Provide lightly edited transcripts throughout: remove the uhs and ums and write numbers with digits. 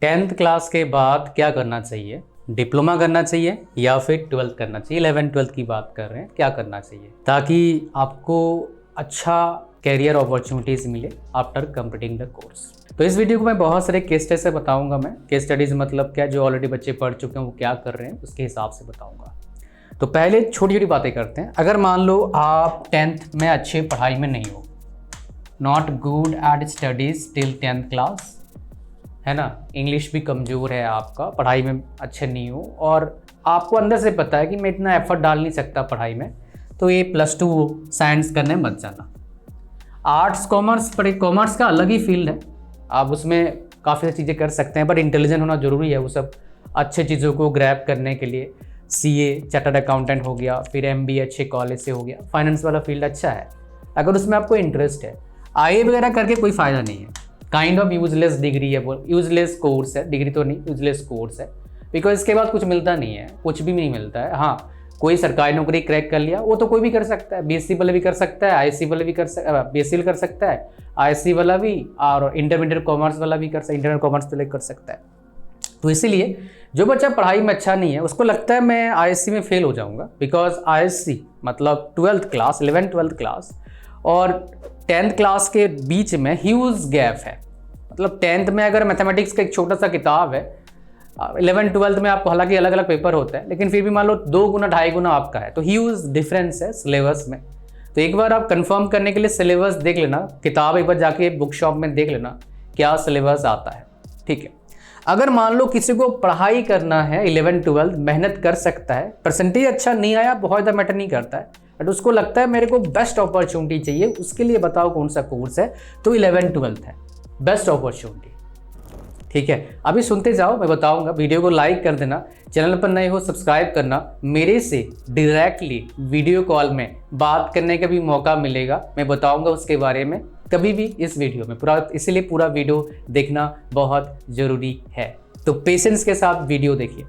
Tenth class के बाद क्या करना चाहिए? डिप्लोमा करना चाहिए या फिर ट्वेल्थ करना चाहिए? 11th-12th की बात कर रहे हैं, क्या करना चाहिए ताकि आपको अच्छा कैरियर अपॉर्चुनिटीज़ मिले आफ्टर कंप्लीटिंग द कोर्स। तो इस वीडियो को मैं बहुत सारे केस स्टडी से बताऊंगा। मैं केस स्टडीज़ मतलब क्या, जो ऑलरेडी बच्चे पढ़ चुके हैं वो क्या कर रहे हैं उसके हिसाब से बताऊंगा। तो पहले छोटी छोटी बातें करते हैं। अगर मान लो आप 10th में अच्छी पढ़ाई में नहीं हो, not good at studies till 10th class, है ना, इंग्लिश भी कमज़ोर है आपका, पढ़ाई में अच्छे नहीं हो और आपको अंदर से पता है कि मैं इतना एफर्ट डाल नहीं सकता पढ़ाई में, तो ये +2 साइंस करने मत जाना। आर्ट्स कॉमर्स, पर कॉमर्स का अलग ही फील्ड है, आप उसमें काफ़ी सारी चीज़ें कर सकते हैं, बट इंटेलिजेंट होना ज़रूरी है वो सब अच्छे चीज़ों को ग्रैब करने के लिए। CA चार्टर्ड अकाउंटेंट हो गया, फिर MBA अच्छे कॉलेज से हो गया, फाइनेंस वाला फील्ड अच्छा है अगर उसमें आपको इंटरेस्ट है। IA वगैरह करके कोई फ़ायदा नहीं है, काइंड ऑफ यूजलेस डिग्री है, वो यूजलेस कोर्स है, डिग्री तो नहीं, यूजलेस कोर्स है, बिकॉज इसके बाद कुछ मिलता नहीं है, कुछ भी नहीं मिलता है। हाँ, कोई सरकारी नौकरी क्रैक कर लिया वो तो कोई भी कर सकता है, BSc वाला भी कर सकता है, ISc वाला भी कर सकता है, BSc कर सकता है, ISc वाला भी, और इंटरमीडिएट कॉमर्स वाला भी कर सकता है, इंटरमीडिएट कॉमर्स वाला कर सकता है। तो इसीलिए जो बच्चा पढ़ाई में अच्छा नहीं है उसको लगता है मैं ISc में फेल हो जाऊंगा, बिकॉज ISc मतलब 12th क्लास, 11th-12th क्लास और 10th क्लास के बीच में ह्यूज गैप है। मतलब 10th में अगर मैथमेटिक्स का एक छोटा सा किताब है, 11th-12th में आपको हालांकि अलग अलग पेपर होता है, लेकिन फिर भी मान लो 2 गुना 2.5 गुना आपका है, तो ह्यूज डिफरेंस है सिलेबस में। तो एक बार आप कंफर्म करने के लिए सिलेबस देख लेना, किताब एक बार जाके बुक शॉप में देख लेना क्या सिलेबस आता है, ठीक है। अगर मान लो किसी को पढ़ाई करना है 11th-12th, मेहनत कर सकता है, परसेंटेज अच्छा नहीं आया बहुत ज़्यादा मैटर नहीं करता है, बट उसको लगता है मेरे को बेस्ट अपॉर्चुनिटी चाहिए, उसके लिए बताओ कौन सा कोर्स है, तो 11th-12th है बेस्ट अपॉर्चुनिटी, ठीक है। अभी सुनते जाओ, मैं बताऊंगा, वीडियो को लाइक कर देना, चैनल पर नए हो सब्सक्राइब करना, मेरे से डायरेक्टली वीडियो कॉल में बात करने का भी मौका मिलेगा, मैं बताऊंगा उसके बारे में कभी भी इस वीडियो में पूरा, इसीलिए पूरा वीडियो देखना बहुत ज़रूरी है। तो पेशेंस के साथ वीडियो देखिए।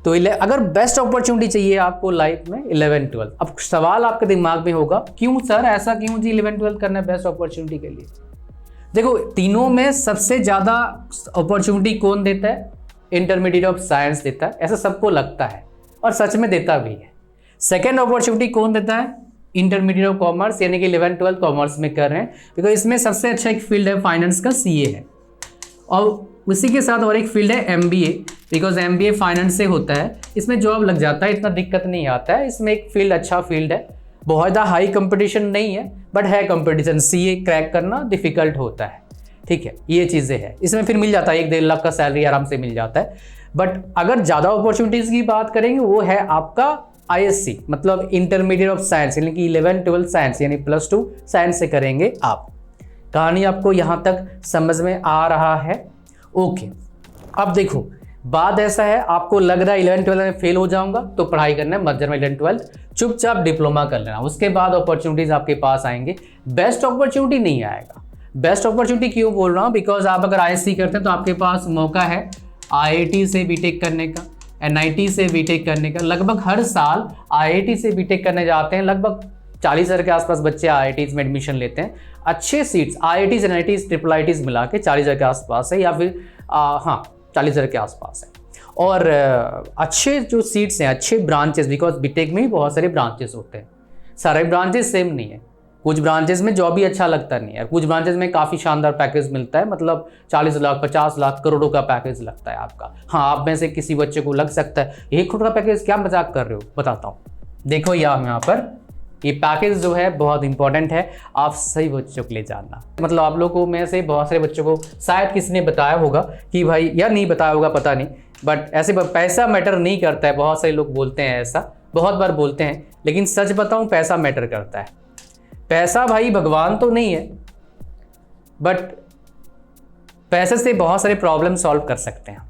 तो अगर बेस्ट अपॉर्चुनिटी चाहिए आपको लाइफ में 11th-12th, अब सवाल आपके दिमाग में होगा क्यों सर, ऐसा क्यों जी 11th-12th करना है बेस्ट अपॉर्चुनिटी के लिए? देखो, तीनों में सबसे ज़्यादा अपॉर्चुनिटी कौन देता है? इंटरमीडिएट ऑफ साइंस देता है, ऐसा सबको लगता है और सच में देता भी है। सेकेंड अपॉर्चुनिटी कौन देता है? इंटरमीडिएट ऑफ कॉमर्स, यानी कि 11th-12th कॉमर्स में कर रहे हैं, बिकॉज इसमें सबसे अच्छा एक फील्ड है फाइनेंस का, CA है, और उसी के साथ और एक फील्ड है MBA, बिकॉज MBA फाइनेंस से होता है, इसमें जॉब लग जाता है, इतना दिक्कत नहीं आता है। इसमें एक फील्ड अच्छा फील्ड है, बहुत ज़्यादा हाई कंपटीशन नहीं है, बट है कंपटीशन, CA क्रैक करना डिफिकल्ट होता है, ठीक है, ये चीज़ें हैं। इसमें फिर मिल जाता है 1-1.5 लाख का सैलरी आराम से मिल जाता है। बट अगर ज़्यादा अपॉर्चुनिटीज़ की बात करेंगे वो है आपका ISC, मतलब इंटरमीडिएट ऑफ साइंस, यानी कि 11th-12th साइंस, यानी +2 साइंस से करेंगे आप। कहानी आपको यहाँ तक समझ में आ रहा है? ओके। अब देखो, बात ऐसा है, आपको लग रहा है 11th-12th में फेल हो जाऊंगा तो पढ़ाई करना है मत जाना 11th-12th, चुपचाप डिप्लोमा कर लेना, उसके बाद अपॉर्चुनिटीज आपके पास आएंगे। बेस्ट अपॉर्चुनिटी नहीं आएगा। बेस्ट अपॉर्चुनिटी क्यों बोल रहा हूँ? बिकॉज आप अगर ISc करते हैं तो आपके पास मौका है IIT से BTech करने का, NIT से BTech करने का। लगभग हर साल IIT से BTech करने जाते हैं, लगभग 40,000 के आसपास बच्चे IITs में एडमिशन लेते हैं। अच्छे सीट्स IITs, NITs, IIITs मिला के 40,000 के आसपास है, या फिर हाँ 40,000 के आसपास है। और अच्छे जो सीट्स हैं, अच्छे ब्रांचेस, बिकॉज BTech में ही बहुत सारे ब्रांचेस होते हैं, सारे ब्रांचेस सेम नहीं है, कुछ ब्रांचेस में जॉब भी अच्छा लगता नहीं है, कुछ ब्रांचेस में काफ़ी शानदार पैकेज मिलता है, मतलब 40 लाख 50 लाख करोड़ों का पैकेज लगता है आपका। हाँ, आप में से किसी बच्चे को लग सकता है 1 करोड़ का पैकेज, क्या मजाक कर रहे हो? बताता हूँ, देखो यहाँ पर ये पैकेज जो है बहुत इंपॉर्टेंट है, आप सही बच्चों के लिए जानना। मतलब आप लोगों में से बहुत सारे बच्चों को शायद किसी ने बताया होगा कि भाई, या नहीं बताया होगा पता नहीं, बट ऐसे पैसा मैटर नहीं करता है, बहुत सारे लोग बोलते हैं ऐसा, बहुत बार बोलते हैं, लेकिन सच बताऊं पैसा मैटर करता है। पैसा भाई भगवान तो नहीं है, बट पैसे से बहुत सारे प्रॉब्लम सॉल्व कर सकते हैं।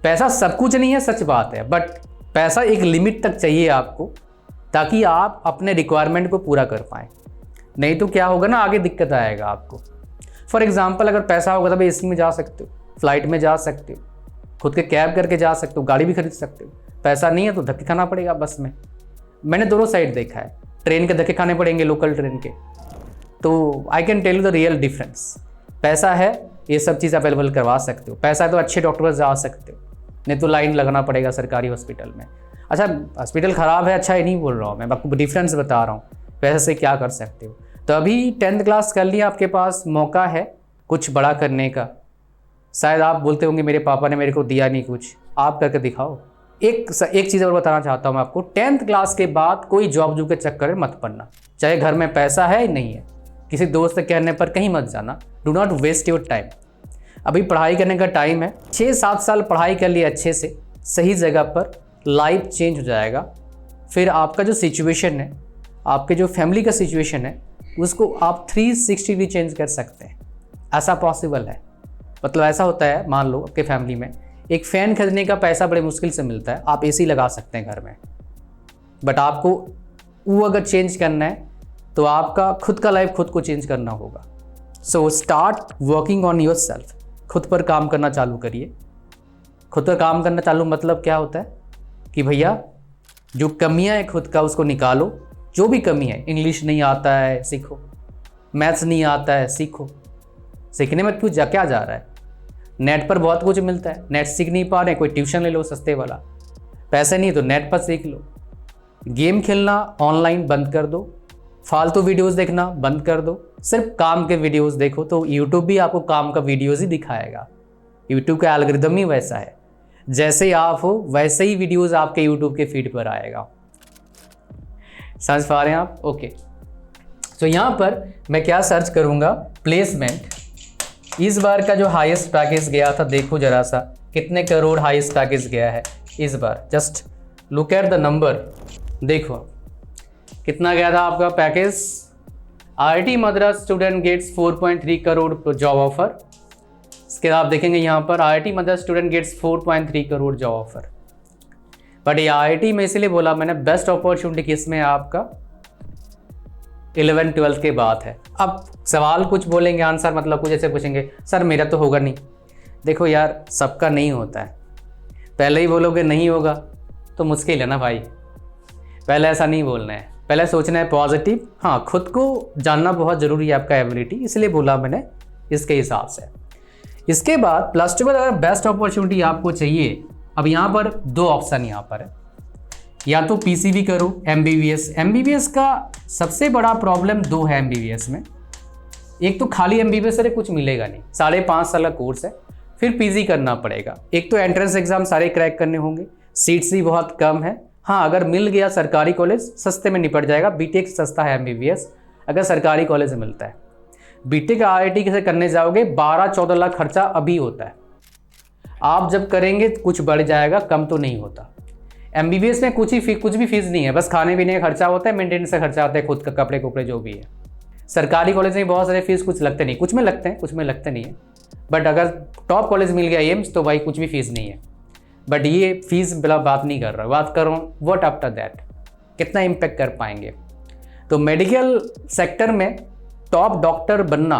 पैसा सब कुछ नहीं है, सच बात है, बट पैसा एक लिमिट तक चाहिए आपको, ताकि आप अपने रिक्वायरमेंट को पूरा कर पाएँ। नहीं तो क्या होगा ना, आगे दिक्कत आएगा आपको। फॉर एग्जांपल, अगर पैसा होगा तब AC में जा सकते हो, फ्लाइट में जा सकते हो, खुद के कैब करके जा सकते हो, गाड़ी भी खरीद सकते हो। पैसा नहीं है तो धक्के खाना पड़ेगा बस में। मैंने दोनों साइड देखा है, ट्रेन के धक्के खाने पड़ेंगे, लोकल ट्रेन के। तो I can tell you the real difference. पैसा है ये सब चीज़ अवेलेबल करवा सकते हो। पैसा है तो अच्छे डॉक्टर पास जा सकते हो, नहीं तो लाइन लगाना पड़ेगा सरकारी हॉस्पिटल में। अच्छा, हॉस्पिटल ख़राब है अच्छा ये नहीं बोल रहा हूँ मैं, आपको डिफरेंस बता रहा हूँ पैसे से क्या कर सकते हो। तो अभी 10th क्लास कर लिया, आपके पास मौका है कुछ बड़ा करने का। शायद आप बोलते होंगे मेरे पापा ने मेरे को दिया नहीं कुछ, आप करके दिखाओ। एक चीज़ और बताना चाहता हूँ मैं आपको, 10th क्लास के बाद कोई जॉब के चक्कर में मत पड़ना। चाहे घर में पैसा है नहीं है, किसी दोस्त के कहने पर कहीं मत जाना। Do not waste your time. अभी पढ़ाई करने का टाइम है, 6-7 साल पढ़ाई कर लिए अच्छे से सही जगह पर, लाइफ चेंज हो जाएगा। फिर आपका जो सिचुएशन है, आपके जो फैमिली का सिचुएशन है, उसको आप 360 भी चेंज कर सकते हैं। ऐसा पॉसिबल है। मतलब ऐसा होता है, मान लो आपके फैमिली में एक फ़ैन खरीदने का पैसा बड़े मुश्किल से मिलता है, आप एसी लगा सकते हैं घर में, बट आपको वो अगर चेंज करना है तो आपका खुद का लाइफ खुद को चेंज करना होगा। So start working on your self. खुद पर काम करना चालू करिए। खुद पर काम करना चालू मतलब क्या होता है कि भैया जो कमियां हैं खुद का उसको निकालो। जो भी कमी है, इंग्लिश नहीं आता है सीखो, मैथ्स नहीं आता है सीखो। सीखने में क्या जा रहा है, नेट पर बहुत कुछ मिलता है। नेट सीख नहीं पा रहे, कोई ट्यूशन ले लो सस्ते वाला। पैसे नहीं तो नेट पर सीख लो। गेम खेलना ऑनलाइन बंद कर दो, फालतू वीडियोस देखना बंद कर दो, सिर्फ काम के वीडियोस देखो। तो यूट्यूब भी आपको काम का वीडियोस ही दिखाएगा। यूट्यूब का एल्गोरिदम ही वैसा है, जैसे आप हो वैसे ही वीडियोस आपके यूट्यूब के फीड पर आएगा। समझ पा रहे हैं आप? ओके। तो यहाँ पर मैं क्या सर्च करूँगा, प्लेसमेंट। इस बार का जो हाईएस्ट पैकेज गया था, देखो जरा सा कितने करोड़ हाईएस्ट पैकेज गया है इस बार। Just look at the number, देखो कितना गया था आपका package. IIT Madras student gets 4.3 crore job offer. इसके बाद आप देखेंगे यहाँ पर IIT Madras student gets 4.3 crore job offer. But ये IIT में इसलिए बोला मैंने, बेस्ट अपॉर्चुनिटी किस में है आपका, 11th-12th के बाद है। अब सवाल कुछ बोलेंगे, आंसर मतलब कुछ ऐसे पूछेंगे, सर मेरा तो होगा नहीं। देखो यार, सबका नहीं होता है। पहले ही बोलोगे नहीं होगा तो मुश्किल है ना भाई। पहले ऐसा नहीं बोलना है, पहले सोचना है पॉजिटिव। हाँ, खुद को जानना बहुत ज़रूरी है, आपका एबिलिटी, इसलिए बोला मैंने इसके हिसाब से। इसके बाद +2 में अगर बेस्ट अपॉर्चुनिटी आपको चाहिए, अब यहाँ पर 2 ऑप्शन यहाँ पर है, या तो PCB करो, MBBS। MBBS का सबसे बड़ा प्रॉब्लम 2 है MBBS में। एक तो खाली MBBS से कुछ मिलेगा नहीं, 5.5 साल का कोर्स है, फिर PG करना पड़ेगा। एक तो एंट्रेंस एग्जाम सारे क्रैक करने होंगे, सीट्स भी बहुत कम है। हाँ, अगर मिल गया सरकारी कॉलेज सस्ते में निपट जाएगा। BTech सस्ता है MBBS अगर सरकारी कॉलेज से मिलता है। BTech IIT से करने जाओगे 12-14 लाख खर्चा अभी होता है। आप जब करेंगे कुछ बढ़ जाएगा, कम तो नहीं होता। MBBS में कुछ भी फीस नहीं है, बस खाने पीने का खर्चा होता है, मेंटेनेंस का खर्चा होता है, खुद का कपड़े जो भी है। सरकारी कॉलेज में बहुत सारे फीस कुछ लगते नहीं, कुछ में लगते हैं, कुछ में लगते नहीं है। बट अगर टॉप कॉलेज मिल गया एम्स तो भाई कुछ भी फीस नहीं है। बट ये फीस बिला बात नहीं कर रहा, बात कर रहा हूँ व्हाट आफ्टर दैट, कितना इम्पेक्ट कर पाएंगे। तो मेडिकल सेक्टर में टॉप डॉक्टर बनना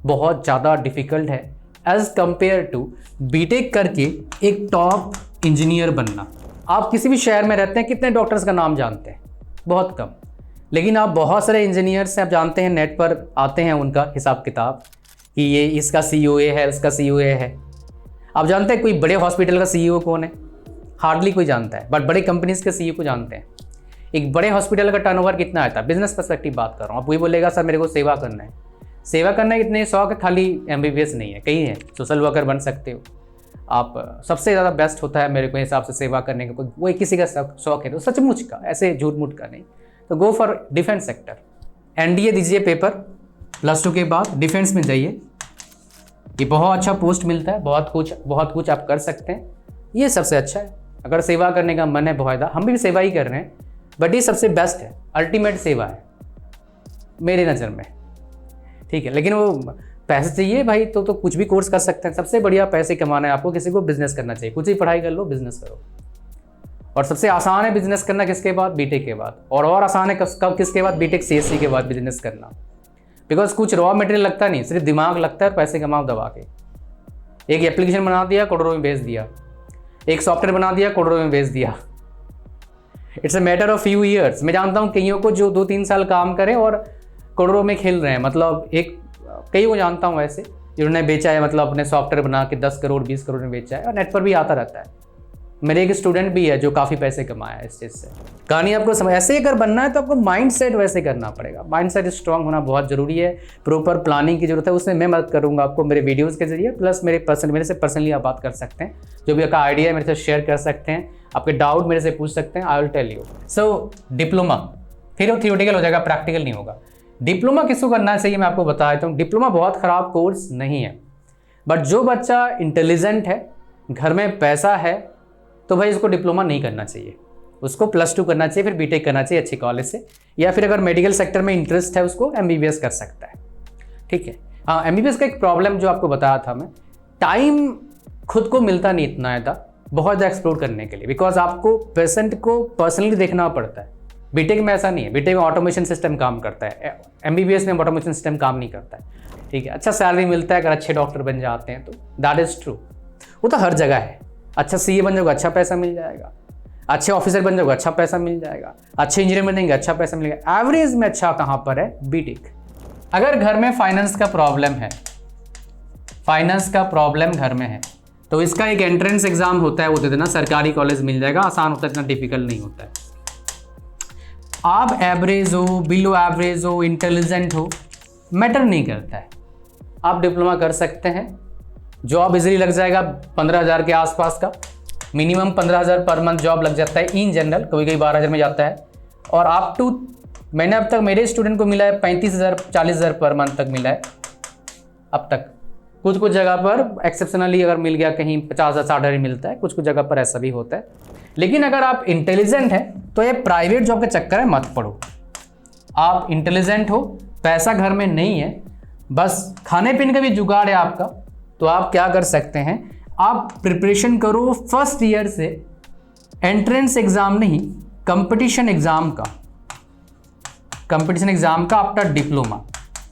बहुत ज़्यादा डिफ़िकल्ट है एज़ कम्पेयर टू BTech करके एक टॉप इंजीनियर बनना। आप किसी भी शहर में रहते हैं, कितने डॉक्टर्स का नाम जानते हैं? बहुत कम। लेकिन आप बहुत सारे इंजीनियर्स से आप जानते हैं, नेट पर आते हैं उनका हिसाब किताब कि ये इसका COA है, इसका COA है। आप जानते हैं कोई बड़े हॉस्पिटल का CEO कौन है? हार्डली कोई जानता है, बट बड़े कंपनीज के CEO को जानते हैं। एक बड़े हॉस्पिटल का टर्नओवर कितना आता है? बिजनेस पर्सपेक्टिव बात कर रहा हूँ। आप वही बोलेगा सर मेरे को सेवा करना है। सेवा करना है, इतने शौक है, खाली MBBS नहीं है, कई है। सोशल वर्कर बन सकते हो आप। सबसे ज़्यादा बेस्ट होता है मेरे को हिसाब से सेवा करने का। कोई किसी का शौक है तो सचमुच का, ऐसे झूठ मूठ का नहीं, तो go for defence sector. NDA दीजिए पेपर, +2 के बाद डिफेंस में जाइए। ये बहुत अच्छा पोस्ट मिलता है, बहुत कुछ आप कर सकते हैं। ये सबसे अच्छा है। अगर सेवा करने का मन है बहुत, हम भी सेवा ही कर रहे हैं, बट ये सबसे बेस्ट है, अल्टीमेट सेवा है मेरी नज़र में। ठीक है, लेकिन वो पैसे चाहिए भाई तो कुछ भी कोर्स कर सकते हैं। सबसे बढ़िया पैसे कमाना है आपको, किसी को बिजनेस करना चाहिए। कुछ ही पढ़ाई कर लो, बिजनेस करो। और सबसे आसान है बिजनेस करना किसके बाद? BTech के बाद। और आसान है कब किसके बाद? BTech CSC के बाद बिजनेस करना। बिकॉज कुछ रॉ मटेरियल लगता नहीं, सिर्फ दिमाग लगता है, पैसे कमाओ दबा के। एक एप्लीकेशन बना दिया, करोड़ों में बेच दिया। एक सॉफ्टवेयर बना दिया, करोड़ों में बेच दिया। It's a matter of few years. मैं जानता हूँ कईयों को जो 2-3 साल काम करें और करोड़ों में खेल रहे हैं। मतलब कई को जानता हूँ ऐसे जिन्होंने बेचा है, मतलब अपने सॉफ्टवेयर बना के 10 करोड़ 20 करोड़ में बेचा है, और नेट पर भी आता रहता है। मेरे एक स्टूडेंट भी है जो काफ़ी पैसे कमाया है इस चीज़ से। कहानी आपको समझ ऐसे ही अगर बनना है तो आपको माइंड सेट वैसे करना पड़ेगा। माइंड सेट स्ट्रांग होना बहुत ज़रूरी है, प्रॉपर प्लानिंग की जरूरत है। उसमें मैं मदद करूँगा आपको मेरे वीडियोज़ के जरिए, प्लस मेरे से पर्सनली आप बात कर सकते हैं। जो भी आपका आइडिया है मेरे से शेयर कर सकते हैं, आपके डाउट मेरे से पूछ सकते हैं, I will tell you. So diploma फिर वो थियोरेटिकल हो जाएगा, प्रैक्टिकल नहीं होगा। डिप्लोमा किसको करना चाहिए मैं आपको बता देता हूँ। डिप्लोमा बहुत ख़राब कोर्स नहीं है, बट जो बच्चा इंटेलिजेंट है, घर में पैसा है, तो भाई उसको डिप्लोमा नहीं करना चाहिए। उसको +2 करना चाहिए, फिर बीटेक करना चाहिए अच्छे कॉलेज से, या फिर अगर मेडिकल सेक्टर में इंटरेस्ट है उसको MBBS कर सकता है। ठीक है। हाँ, MBBS का एक प्रॉब्लम जो आपको बताया था मैं, टाइम खुद को मिलता नहीं इतना है था बहुत ज़्यादा एक्सप्लोर करने के लिए, बिकॉज आपको पेशेंट को पर्सनली देखना पड़ता है। बीटेक में ऐसा नहीं है, बीटेक में ऑटोमेशन सिस्टम काम करता है, MBBS में ऑटोमेशन सिस्टम काम नहीं करता है। ठीक है, अच्छा सैलरी मिलता है अगर अच्छे डॉक्टर बन जाते हैं तो, दैट इज़ ट्रू। वो तो हर जगह है। अच्छा CA बन जाओगे अच्छा पैसा मिल जाएगा, अच्छे ऑफिसर बन जाओगे अच्छा पैसा मिल जाएगा, अच्छे इंजीनियर बनेंगे अच्छा पैसा मिलेगा। एवरेज में अच्छा कहाँ पर है? बीटेक। अगर घर में फाइनेंस का प्रॉब्लम है, फाइनेंस का प्रॉब्लम घर में है, तो इसका एक एंट्रेंस एग्जाम होता है, वो दे देना, सरकारी कॉलेज मिल जाएगा, आसान होता है, इतना डिफिकल्ट नहीं होता है। आप एवरेज हो, बिलो एवरेज हो, इंटेलिजेंट हो, मैटर नहीं करता है, आप डिप्लोमा कर सकते हैं। जॉब इजीली लग जाएगा 15,000 के आसपास का, मिनिमम 15,000 पर मंथ जॉब लग जाता है इन जनरल, कभी कभी 12,000 में जाता है। और अप टू, मैंने अब तक मेरे स्टूडेंट को मिला है 35,000 40,000 पर मंथ तक मिला है अब तक। कुछ कुछ जगह पर एक्सेप्शनली अगर मिल गया कहीं 50,000 60,000 मिलता है, कुछ कुछ जगह पर ऐसा भी होता है। लेकिन अगर आप इंटेलिजेंट हैं तो ये प्राइवेट जॉब के चक्कर में मत पड़ो। आप इंटेलिजेंट हो, पैसा घर में नहीं है, बस खाने पीने का भी जुगाड़ है आपका, तो आप क्या कर सकते हैं, आप प्रिपरेशन करो फर्स्ट ईयर से, एंट्रेंस एग्जाम नहीं, कंपटीशन एग्जाम का, कंपटीशन एग्जाम का आफ्टर डिप्लोमा।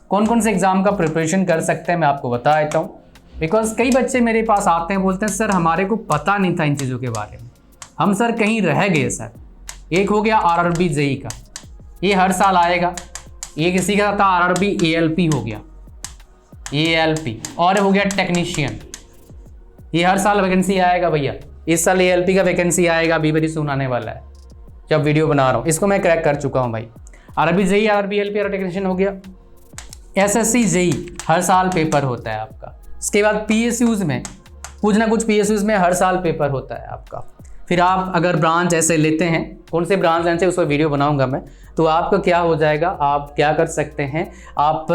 कौन कौन से एग्जाम का प्रिपरेशन कर सकते हैं मैं आपको बता देता हूँ, बिकॉज कई बच्चे मेरे पास आते हैं, बोलते हैं सर हमारे को पता नहीं था इन चीज़ों के बारे में, हम सर कहीं रह गए सर। एक हो गया RRB JEE का, ये हर साल आएगा। ये किसी का था RRB ALP हो गया, ALP, और हो गया टेक्नीशियन, ये हर साल वैकेंसी आएगा भैया। इस साल ALP का वैकेंसी आएगा, वेरी सून आने वाला है, जब वीडियो बना रहा हूँ। इसको मैं क्रैक कर चुका हूँ भाई। RRB JEE, RRB ALP और टेक्नीशियन हो गया। SSC JEE हर साल पेपर होता है आपका। इसके बाद PSUs में कुछ ना कुछ, PSUs में हर साल पेपर होता है आपका। फिर आप अगर ब्रांच ऐसे लेते हैं, कौन से ब्रांच लेने से उस पर वीडियो बनाऊंगा मैं, तो आपका क्या हो जाएगा, आप क्या कर सकते हैं, आप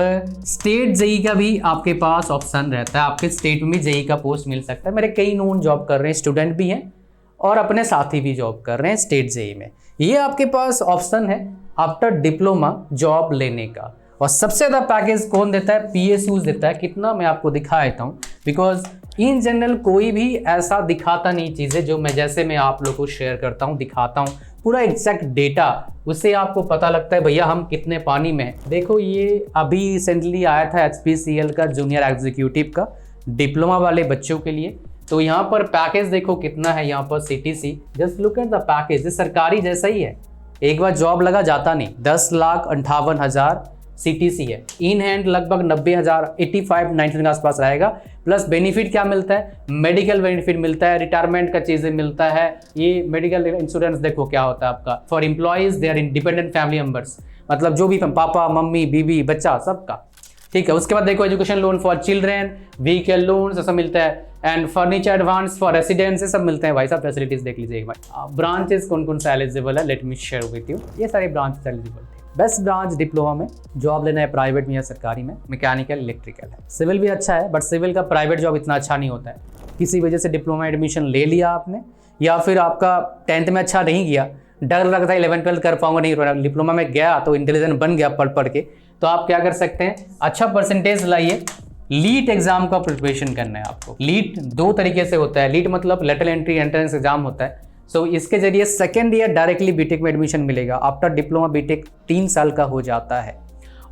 स्टेट JEE का भी आपके पास ऑप्शन रहता है, आपके स्टेट में JEE का पोस्ट मिल सकता है। मेरे कई नोन जॉब कर रहे हैं, स्टूडेंट भी हैं और अपने साथी भी जॉब कर रहे हैं स्टेट JEE में। ये आपके पास ऑप्शन है आफ्टर डिप्लोमा जॉब लेने का। और सबसे ज़्यादा पैकेज कौन देता है? PSUs देता है। कितना मैं आपको दिखा देता हूँ, बिकॉज इन जनरल कोई भी ऐसा दिखाता नहीं चीज़ें जो मैं, जैसे मैं आप लोगों को शेयर करता हूँ, दिखाता हूँ पूरा एग्जैक्ट डेटा, उससे आपको पता लगता है भैया हम कितने पानी में हैं। देखो ये अभी रिसेंटली आया था HPCL का जूनियर एग्जीक्यूटिव का, डिप्लोमा वाले बच्चों के लिए। तो यहाँ पर पैकेज देखो कितना है, यहाँ पर CTC, just look at the package, सरकारी जैसा ही है। एक बार जॉब लगा जाता नहीं, 10,58,000 CTC है। इन हैंड लगभग 90,000, 85-90 के आसपास रहेगा। प्लस बेनिफिट क्या मिलता है? मेडिकल बेनिफिट मिलता है, रिटायरमेंट का चीज़ें मिलता है। ये मेडिकल इंश्योरेंस देखो क्या होता है आपका, for employees they are independent family members, मतलब जो भी पापा मम्मी बीबी बच्चा सबका। ठीक है, उसके बाद देखो education loan for children, vehicle loan ऐसा मिलता है, and furniture advance for residence, सब मिलते हैं भाई साहब। फैसिलिटीज देख लीजिए एक बार। ब्रांचेस कौन कौन सा एलिजिबल है, let me share with you. ये सारे ब्रांचेस एलिजिबल थे। बेस्ट ब्रांच डिप्लोमा में जॉब लेना है, प्राइवेट में या सरकारी में, मैकेनिकल इलेक्ट्रिकल है। सिविल भी अच्छा है, बट सिविल का प्राइवेट जॉब इतना अच्छा नहीं होता है। किसी वजह से डिप्लोमा एडमिशन ले लिया आपने, या फिर आपका 10th में अच्छा नहीं गया, डर लग था 11th-12th कर पाऊंगा नहीं, डिप्लोमा में गया तो इंटेलिजेंट बन गया पढ़ पढ़ के, तो आप क्या कर सकते हैं, अच्छा परसेंटेज लाइए। लीट एग्जाम का प्रिपरेशन करना है आपको। लीट 2 तरीके से होता है, लीट मतलब लेटरल एंट्री एंट्रेंस एग्जाम होता है। सो इसके जरिए सेकेंड ईयर डायरेक्टली बीटेक में एडमिशन मिलेगा। आफ्टर डिप्लोमा बीटेक 3 साल का हो जाता है।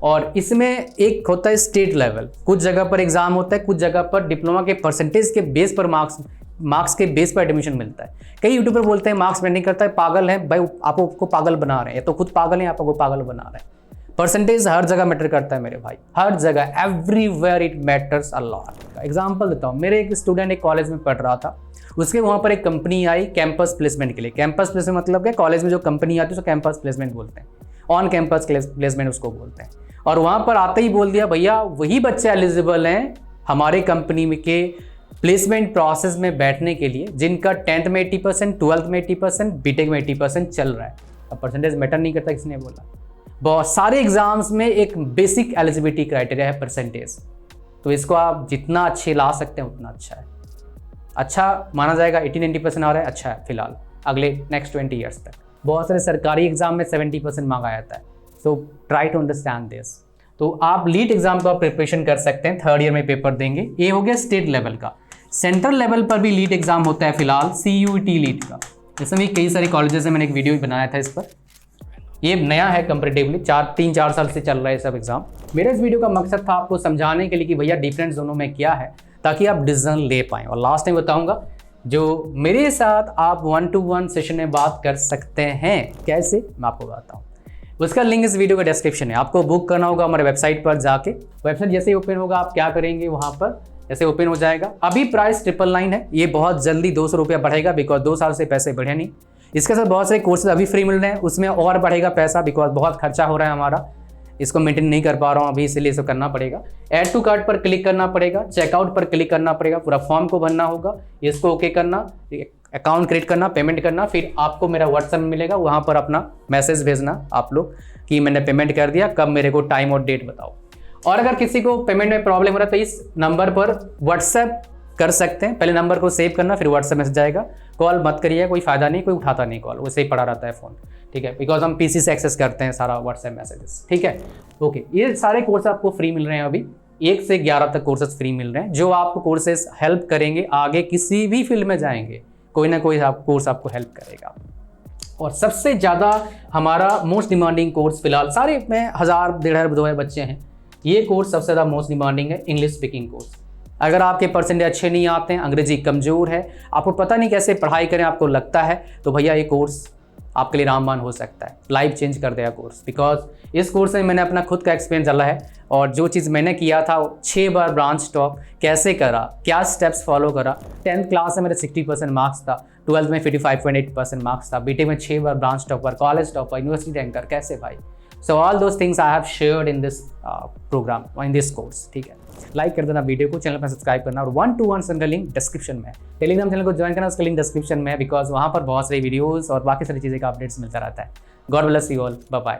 और इसमें एक होता है स्टेट लेवल, कुछ जगह पर एग्जाम होता है, कुछ जगह पर डिप्लोमा के परसेंटेज के बेस पर मार्क्स के बेस पर एडमिशन मिलता है। कई यूट्यूबर बोलते हैं मार्क्स मैटर नहीं करता है, पागल है भाई, आपको पागल बना रहे हैं, या तो खुद पागल हैं, आपको पागल बना रहे हैं। परसेंटेज हर जगह मैटर करता है मेरे भाई, हर जगह, everywhere it matters a lot. Example देता हूँ, मेरे एक स्टूडेंट एक कॉलेज में पढ़ रहा था, उसके वहाँ पर एक कंपनी आई कैंपस प्लेसमेंट के लिए। कैंपस प्लेसमेंट मतलब क्या, कॉलेज में जो कंपनी आती है उसको कैंपस प्लेसमेंट बोलते हैं, ऑन कैंपस प्लेसमेंट उसको बोलते हैं। और वहाँ पर आते ही बोल दिया भैया वही बच्चे एलिजिबल हैं हमारे कंपनी में के प्लेसमेंट प्रोसेस में बैठने के लिए जिनका 10th में 80%, 12th में 80%, बीटेक में 80% चल रहा है। अब परसेंटेज मैटर नहीं करता, किसने बोला? बहुत सारे एग्जाम्स में एक बेसिक एलिजिबिलिटी क्राइटेरिया है परसेंटेज, तो इसको आप जितना अच्छे ला सकते हैं उतना अच्छा है। अच्छा माना जाएगा, 80-90% आ रहा है, अच्छा है फिलहाल, अगले नेक्स्ट 20 ईयर्स तक। बहुत सारे सरकारी एग्जाम में 70% मांगा जाता है, so try to understand this. तो आप लीड एग्जाम का प्रिपरेशन कर सकते हैं, 3rd ईयर में पेपर देंगे। ये हो गया स्टेट लेवल का। सेंट्रल लेवल पर भी लीड एग्जाम होता है फिलहाल, CUET लीड का। जैसे भी कई सारे कॉलेजेस में मैंने एक वीडियो भी बनाया था इस पर, ये नया है कंपेरेटिवली, 3-4 साल से चल रहा है सब एग्जाम। मेरा इस वीडियो का मकसद था आपको समझाने के लिए कि भैया डिफरेंट जोनों में क्या है, ताकि आप डिसीजन ले पाएँ। और लास्ट में बताऊंगा जो मेरे साथ आप 1-to-1 सेशन में बात कर सकते हैं, कैसे मैं आपको बताता हूँ। उसका लिंक इस वीडियो का डिस्क्रिप्शन है। आपको बुक करना होगा हमारे वेबसाइट पर जाके। वेबसाइट जैसे ही ओपन होगा आप क्या करेंगे, वहाँ पर जैसे ओपन हो जाएगा, अभी प्राइस 999 है, ये बहुत जल्दी 200 रुपया बढ़ेगा बिकॉज 2 साल से पैसे बढ़े नहीं। इसके साथ बहुत सारे कोर्सेज अभी फ्री मिल रहे हैं, उसमें और बढ़ेगा पैसा बिकॉज बहुत खर्चा हो रहा है हमारा, इसको मेंटेन नहीं कर पा रहा हूँ अभी, इसलिए इसको करना पड़ेगा। ऐड टू कार्ट पर क्लिक करना पड़ेगा, चेकआउट पर क्लिक करना पड़ेगा, पूरा फॉर्म को भरना होगा, इसको ओके करना, अकाउंट क्रिएट करना, पेमेंट करना, फिर आपको मेरा व्हाट्सएप मिलेगा, वहाँ पर अपना मैसेज भेजना आप लोग कि मैंने पेमेंट कर दिया, कब मेरे को टाइम और डेट बताओ। और अगर किसी को पेमेंट में प्रॉब्लम हो रहा है तो इस नंबर पर व्हाट्सएप कर सकते हैं। पहले नंबर को सेव करना, फिर व्हाट्सएप मैसेज आएगा। कॉल मत करिए, कोई फायदा नहीं, कोई उठाता नहीं कॉल, वैसे ही पड़ा रहता है फ़ोन, ठीक है, बिकॉज हम PC से एक्सेस करते हैं सारा व्हाट्सएप मैसेजेस, ठीक है। ओके, ये सारे कोर्स आपको फ्री मिल रहे हैं, अभी 1 से 11 तक कोर्सेज फ्री मिल रहे हैं, जो आपको कोर्सेज हेल्प करेंगे आगे किसी भी फील्ड में जाएंगे, कोई ना कोई कोर्स आपको हेल्प करेगा। और सबसे ज़्यादा हमारा मोस्ट डिमांडिंग कोर्स फिलहाल, सारे में 1000-1500 बच्चे हैं, ये कोर्स सबसे ज़्यादा मोस्ट डिमांडिंग है, इंग्लिश स्पीकिंग कोर्स। अगर आपके परसेंटेज अच्छे नहीं आते हैं, अंग्रेजी कमज़ोर है, आपको पता नहीं कैसे पढ़ाई करें, आपको लगता है, तो भैया ये कोर्स आपके लिए रामबाण हो सकता है, लाइफ चेंज कर देगा कोर्स। बिकॉज इस कोर्स में मैंने अपना खुद का एक्सपीरियंस डाला है, और जो चीज़ मैंने किया था 6 बार ब्रांच टॉप कैसे करा, क्या स्टेप्स फॉलो करा। 10th क्लास में मेरे 60% मार्क्स था, 12th में 55.8% मार्क्स था, बीटेक में 6 बार branch topper, college topper, university ranker, कैसे भाई। So all those things I have shared in this program, in this course, ठीक है। लाइक कर देना वीडियो को, चैनल पर सब्सक्राइब करना, और 1-to-1 सेशन का लिंक डिस्क्रिप्शन में है। टेलीग्राम चैनल को ज्वाइन करना, उसका लिंक डिस्क्रिप्शन में है, बिकॉज वहाँ पर बहुत सारी वीडियोस और बाकी सारी चीज़ें का अपडेट्स मिलता रहता है। God bless you all, bye bye.